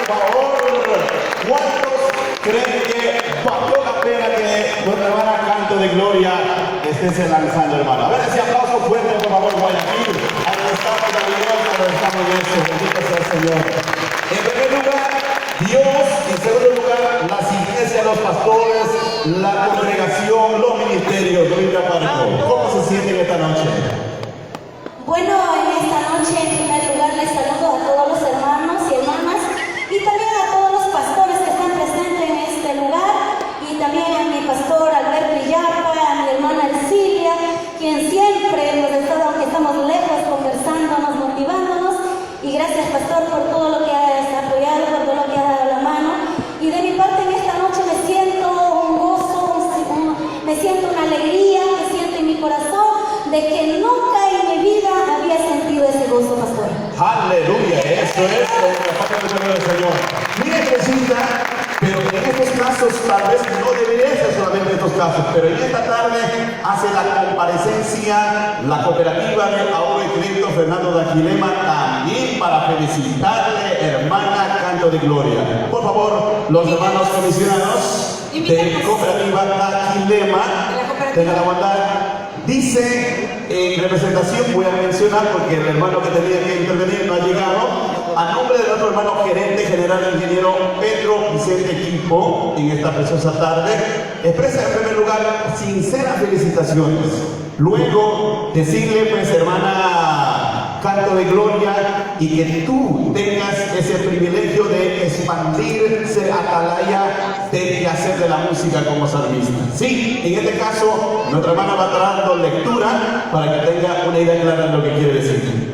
favor. ¿Cuántos creen que valió la pena que nuestra hermana Canto de Gloria esté lanzando, hermano? A ver ese aplauso fuerte, por favor, Guayaquil. Ahí estamos, amigos, ahí estamos en eso. Bendito sea el Señor. En primer lugar, Dios. En segundo lugar, las iglesias, los pastores, la congregación, los ministerios. ¿Cómo se sienten esta noche? Bueno, en esta noche, en primer lugar, les saludo a todos los hermanos y hermanas y también a todos los pastores que están presentes en este lugar y también a mi pastor Alberto Villapa, a mi hermana Elcilia, quien siempre hemos estado, aunque estamos lejos, conversándonos, motivándonos. Y gracias, pastor, por todo lo que has apoyado, por todo lo que has dado la mano. Y de mi parte, en esta noche me siento un gozo, me siento una alegría, me siento en mi corazón de que nunca en mi vida había sentido ese gozo, pastor. Aleluya, eso es la parte del Señor. Mire, Jesús, pero en estos casos, tal vez no debería ser solamente estos casos, pero en esta tarde hace la comparecencia la cooperativa de Ahorro y Crédito Fernando de Aquilema también para felicitarle, hermana Canto de Gloria. Por favor, los hermanos comisionados de cooperativa de Aquilema, tengan la bondad. Dice en representación, voy a mencionar porque el hermano que tenía que intervenir no ha llegado, a nombre de nuestro hermano gerente general ingeniero Pedro Vicente Quimpo, en esta preciosa tarde, expresa en primer lugar sinceras felicitaciones. Luego decirle, pues, hermana Canto de Gloria, y que tú tengas ese privilegio de expandir, ser atalaya del quehacer de la música como salmista. Sí, en este caso, nuestra hermana va a estar dando lectura para que tenga una idea clara de lo que quiere decir.